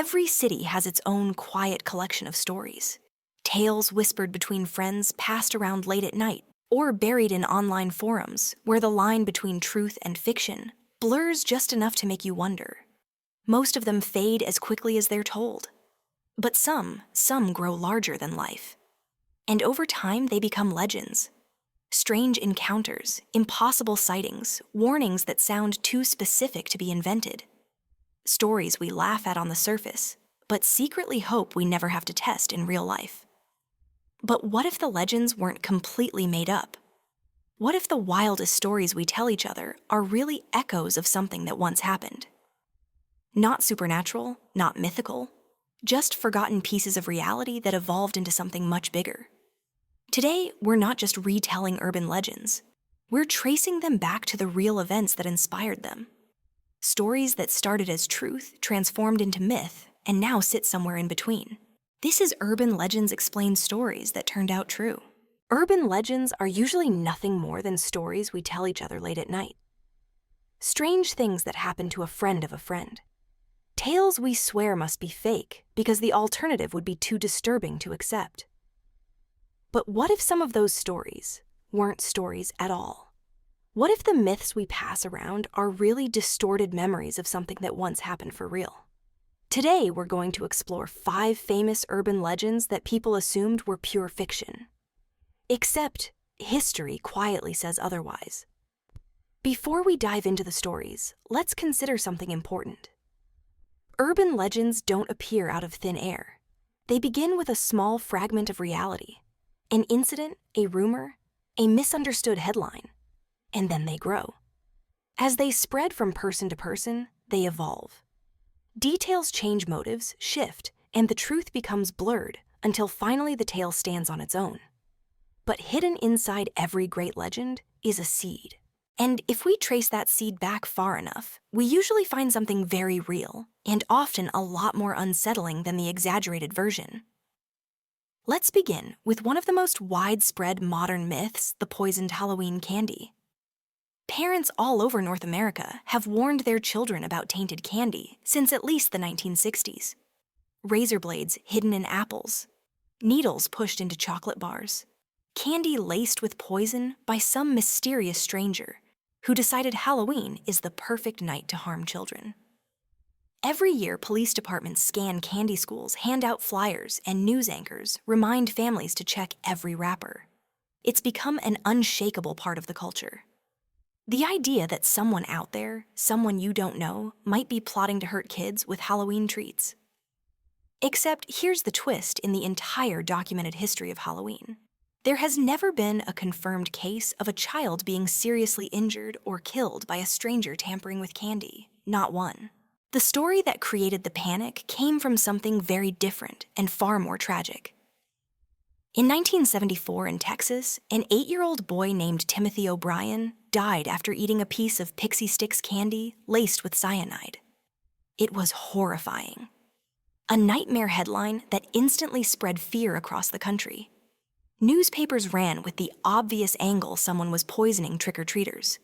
Every city has its own quiet collection of stories. Tales whispered between friends passed around late at night, or buried in online forums where the line between truth and fiction blurs just enough to make you wonder. Most of them fade as quickly as they're told. But some grow larger than life. And over time, they become legends. Strange encounters, impossible sightings, warnings that sound too specific to be invented. Stories we laugh at on the surface, but secretly hope we never have to test in real life. But what if the legends weren't completely made up? What if the wildest stories we tell each other are really echoes of something that once happened? Not supernatural, not mythical, just forgotten pieces of reality that evolved into something much bigger. Today, we're not just retelling urban legends. We're tracing them back to the real events that inspired them. Stories that started as truth, transformed into myth, and now sit somewhere in between. This is Urban Legends Explained Stories that turned out true. Urban legends are usually nothing more than stories we tell each other late at night. Strange things that happen to a friend of a friend. Tales we swear must be fake because the alternative would be too disturbing to accept. But what if some of those stories weren't stories at all? What if the myths we pass around are really distorted memories of something that once happened for real? Today, we're going to explore 5 famous urban legends that people assumed were pure fiction. Except, history quietly says otherwise. Before we dive into the stories, let's consider something important. Urban legends don't appear out of thin air. They begin with a small fragment of reality, an incident, a rumor, a misunderstood headline, and then they grow. As they spread from person to person, they evolve. Details change, motives shift, and the truth becomes blurred until finally the tale stands on its own. But hidden inside every great legend is a seed. And if we trace that seed back far enough, we usually find something very real, and often a lot more unsettling than the exaggerated version. Let's begin with one of the most widespread modern myths, the poisoned Halloween candy. Parents all over North America have warned their children about tainted candy since at least the 1960s. Razor blades hidden in apples, needles pushed into chocolate bars, candy laced with poison by some mysterious stranger who decided Halloween is the perfect night to harm children. Every year, police departments scan candy schools, hand out flyers, and news anchors remind families to check every wrapper. It's become an unshakable part of the culture. The idea that someone out there, someone you don't know, might be plotting to hurt kids with Halloween treats. Except here's the twist in the entire documented history of Halloween. There has never been a confirmed case of a child being seriously injured or killed by a stranger tampering with candy. Not one. The story that created the panic came from something very different and far more tragic. In 1974 in Texas, an 8-year-old boy named Timothy O'Brien died after eating a piece of Pixie Stix candy laced with cyanide. It was horrifying. A nightmare headline that instantly spread fear across the country. Newspapers ran with the obvious angle someone was poisoning trick-or-treaters.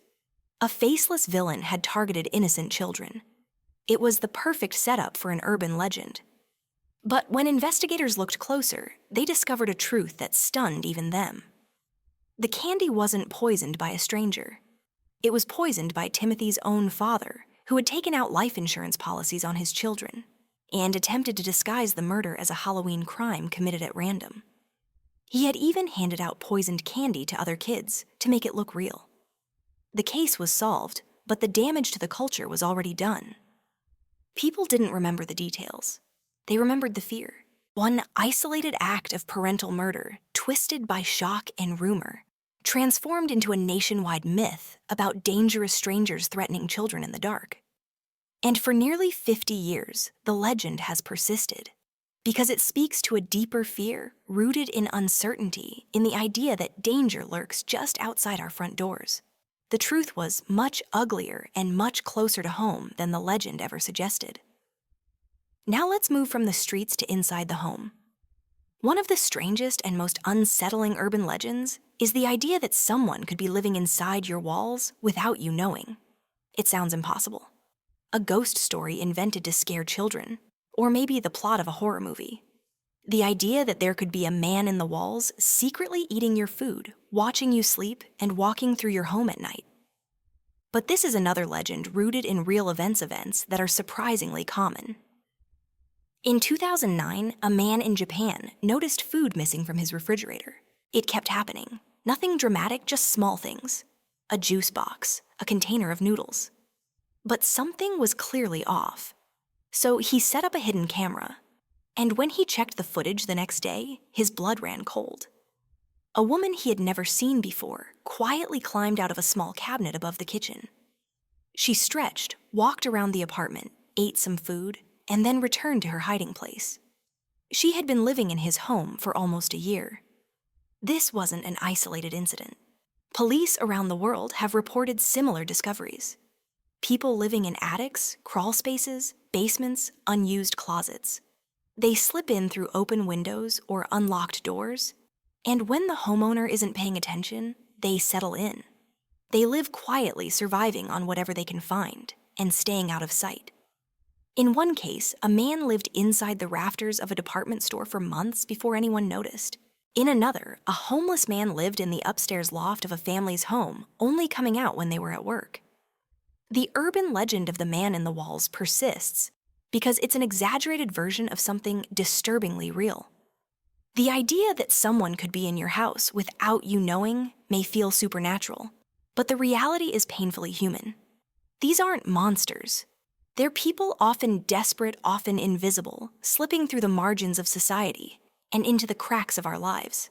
A faceless villain had targeted innocent children. It was the perfect setup for an urban legend. But when investigators looked closer, they discovered a truth that stunned even them. The candy wasn't poisoned by a stranger. It was poisoned by Timothy's own father, who had taken out life insurance policies on his children and attempted to disguise the murder as a Halloween crime committed at random. He had even handed out poisoned candy to other kids to make it look real. The case was solved, but the damage to the culture was already done. People didn't remember the details. They remembered the fear. One isolated act of parental murder, twisted by shock and rumor, transformed into a nationwide myth about dangerous strangers threatening children in the dark. And for nearly 50 years, the legend has persisted, because it speaks to a deeper fear rooted in uncertainty, in the idea that danger lurks just outside our front doors. The truth was much uglier and much closer to home than the legend ever suggested. Now let's move from the streets to inside the home. One of the strangest and most unsettling urban legends is the idea that someone could be living inside your walls without you knowing. It sounds impossible. A ghost story invented to scare children, or maybe the plot of a horror movie. The idea that there could be a man in the walls secretly eating your food, watching you sleep, and walking through your home at night. But this is another legend rooted in real events that are surprisingly common. In 2009, a man in Japan noticed food missing from his refrigerator. It kept happening. Nothing dramatic, just small things. A juice box, a container of noodles. But something was clearly off. So he set up a hidden camera. And when he checked the footage the next day, his blood ran cold. A woman he had never seen before quietly climbed out of a small cabinet above the kitchen. She stretched, walked around the apartment, ate some food, and then returned to her hiding place. She had been living in his home for almost a year. This wasn't an isolated incident. Police around the world have reported similar discoveries. People living in attics, crawl spaces, basements, unused closets. They slip in through open windows or unlocked doors, and when the homeowner isn't paying attention, they settle in. They live quietly, surviving on whatever they can find and staying out of sight. In one case, a man lived inside the rafters of a department store for months before anyone noticed. In another, a homeless man lived in the upstairs loft of a family's home, only coming out when they were at work. The urban legend of the man in the walls persists because it's an exaggerated version of something disturbingly real. The idea that someone could be in your house without you knowing may feel supernatural, but the reality is painfully human. These aren't monsters. They're people, often desperate, often invisible, slipping through the margins of society and into the cracks of our lives.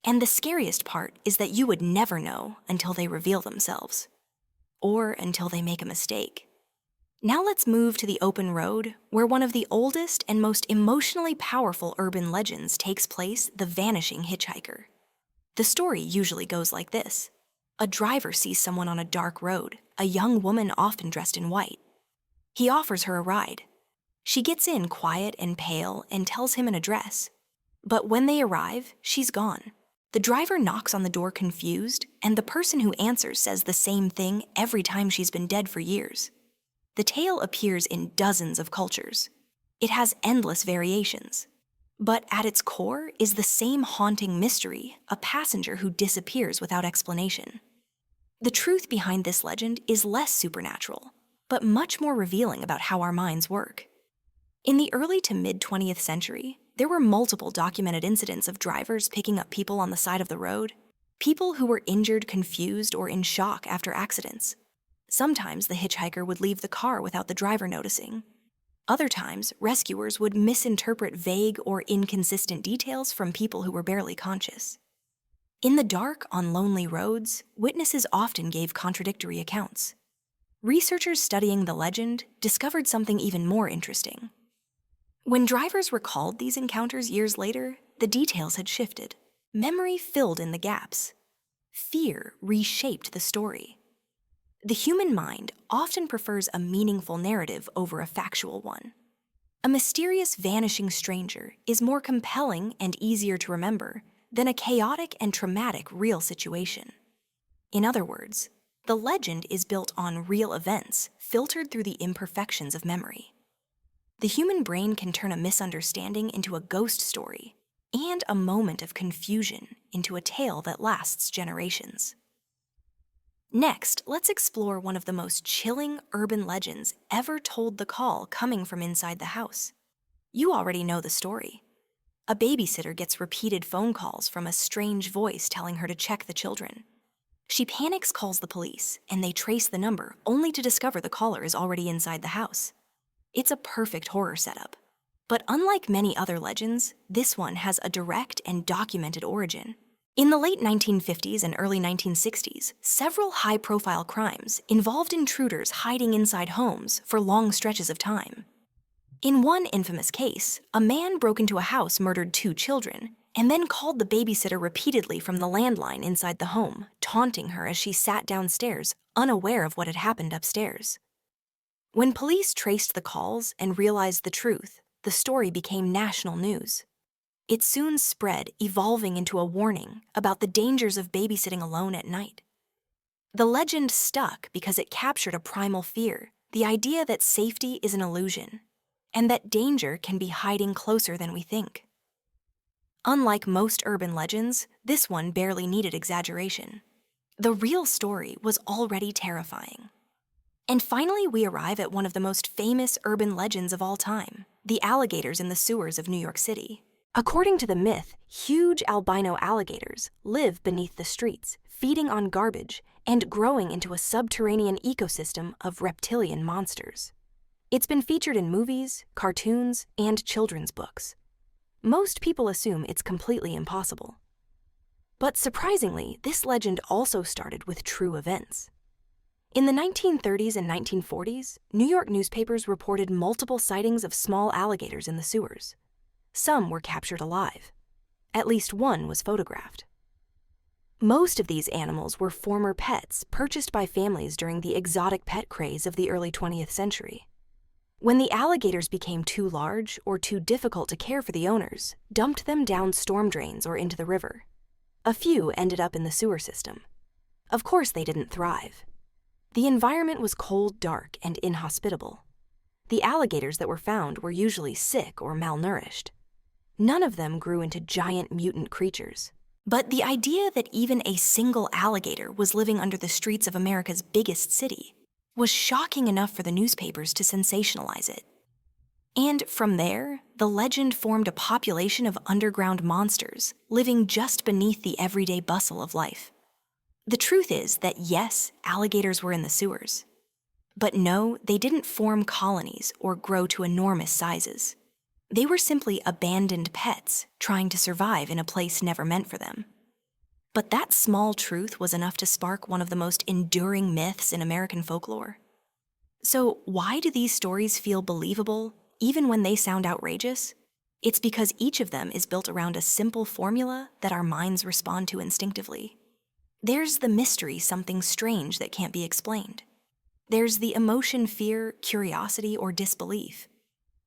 And the scariest part is that you would never know until they reveal themselves, or until they make a mistake. Now let's move to the open road, where one of the oldest and most emotionally powerful urban legends takes place, the Vanishing Hitchhiker. The story usually goes like this. A driver sees someone on a dark road, a young woman often dressed in white. He offers her a ride. She gets in quiet and pale and tells him an address. But when they arrive, she's gone. The driver knocks on the door confused, and the person who answers says the same thing every time she's been dead for years. The tale appears in dozens of cultures. It has endless variations. But at its core is the same haunting mystery, a passenger who disappears without explanation. The truth behind this legend is less supernatural, but much more revealing about how our minds work. In the early to mid-20th century, there were multiple documented incidents of drivers picking up people on the side of the road, people who were injured, confused, or in shock after accidents. Sometimes the hitchhiker would leave the car without the driver noticing. Other times, rescuers would misinterpret vague or inconsistent details from people who were barely conscious. In the dark, on lonely roads, witnesses often gave contradictory accounts. Researchers studying the legend discovered something even more interesting. When drivers recalled these encounters years later, the details had shifted. Memory filled in the gaps. Fear reshaped the story. The human mind often prefers a meaningful narrative over a factual one. A mysterious vanishing stranger is more compelling and easier to remember than a chaotic and traumatic real situation. In other words, the legend is built on real events filtered through the imperfections of memory. The human brain can turn a misunderstanding into a ghost story and a moment of confusion into a tale that lasts generations. Next, let's explore one of the most chilling urban legends ever told, the call coming from inside the house. You already know the story. A babysitter gets repeated phone calls from a strange voice telling her to check the children. She panics, calls the police, and they trace the number only to discover the caller is already inside the house. It's a perfect horror setup. But unlike many other legends, this one has a direct and documented origin. In the late 1950s and early 1960s, several high-profile crimes involved intruders hiding inside homes for long stretches of time. In one infamous case, a man broke into a house, murdered 2 children, and then called the babysitter repeatedly from the landline inside the home, taunting her as she sat downstairs, unaware of what had happened upstairs. When police traced the calls and realized the truth, the story became national news. It soon spread, evolving into a warning about the dangers of babysitting alone at night. The legend stuck because it captured a primal fear, the idea that safety is an illusion. and that danger can be hiding closer than we think. Unlike most urban legends, this one barely needed exaggeration. The real story was already terrifying. And finally, we arrive at one of the most famous urban legends of all time, the alligators in the sewers of New York City. According to the myth, huge albino alligators live beneath the streets, feeding on garbage and growing into a subterranean ecosystem of reptilian monsters. It's been featured in movies, cartoons, and children's books. Most people assume it's completely impossible. But surprisingly, this legend also started with true events. In the 1930s and 1940s, New York newspapers reported multiple sightings of small alligators in the sewers. Some were captured alive. At least one was photographed. Most of these animals were former pets purchased by families during the exotic pet craze of the early 20th century. When the alligators became too large or too difficult to care for the owners, dumped them down storm drains or into the river. A few ended up in the sewer system. Of course, they didn't thrive. The environment was cold, dark, and inhospitable. The alligators that were found were usually sick or malnourished. None of them grew into giant mutant creatures. But the idea that even a single alligator was living under the streets of America's biggest city was shocking enough for the newspapers to sensationalize it. And from there, the legend formed a population of underground monsters living just beneath the everyday bustle of life. The truth is that yes, alligators were in the sewers. But no, they didn't form colonies or grow to enormous sizes. They were simply abandoned pets trying to survive in a place never meant for them. But that small truth was enough to spark one of the most enduring myths in American folklore. So why do these stories feel believable, even when they sound outrageous? It's because each of them is built around a simple formula that our minds respond to instinctively. There's the mystery, something strange that can't be explained. There's the emotion, fear, curiosity, or disbelief.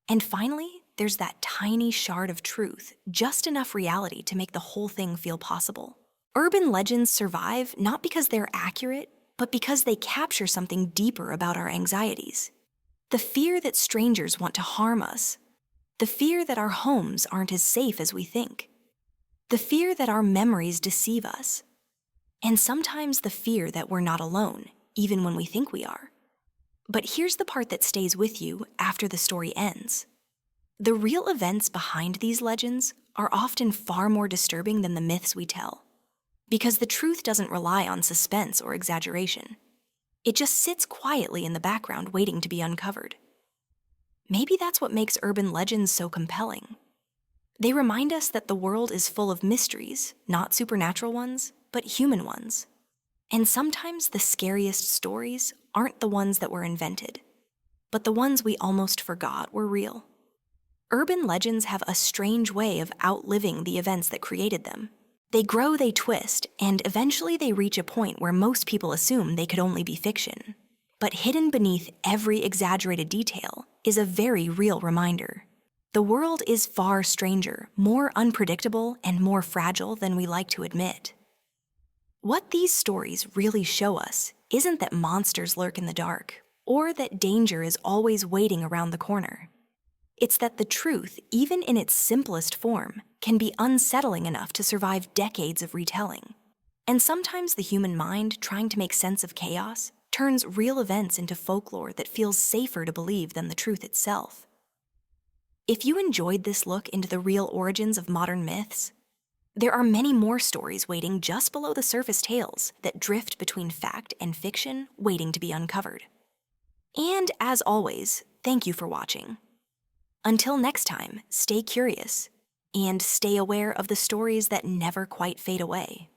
And finally, there's that tiny shard of truth, just enough reality to make the whole thing feel possible. Urban legends survive not because they're accurate, but because they capture something deeper about our anxieties. The fear that strangers want to harm us. The fear that our homes aren't as safe as we think. The fear that our memories deceive us. And sometimes the fear that we're not alone, even when we think we are. But here's the part that stays with you after the story ends. The real events behind these legends are often far more disturbing than the myths we tell. Because the truth doesn't rely on suspense or exaggeration. It just sits quietly in the background waiting to be uncovered. Maybe that's what makes urban legends so compelling. They remind us that the world is full of mysteries, not supernatural ones, but human ones. And sometimes the scariest stories aren't the ones that were invented, but the ones we almost forgot were real. Urban legends have a strange way of outliving the events that created them. They grow, they twist, and eventually they reach a point where most people assume they could only be fiction. But hidden beneath every exaggerated detail is a very real reminder. The world is far stranger, more unpredictable, and more fragile than we like to admit. What these stories really show us isn't that monsters lurk in the dark, or that danger is always waiting around the corner. It's that the truth, even in its simplest form, can be unsettling enough to survive decades of retelling. And sometimes the human mind, trying to make sense of chaos, turns real events into folklore that feels safer to believe than the truth itself. If you enjoyed this look into the real origins of modern myths, there are many more stories waiting just below the surface tales that drift between fact and fiction, waiting to be uncovered. And as always, thank you for watching. Until next time, stay curious and stay aware of the stories that never quite fade away.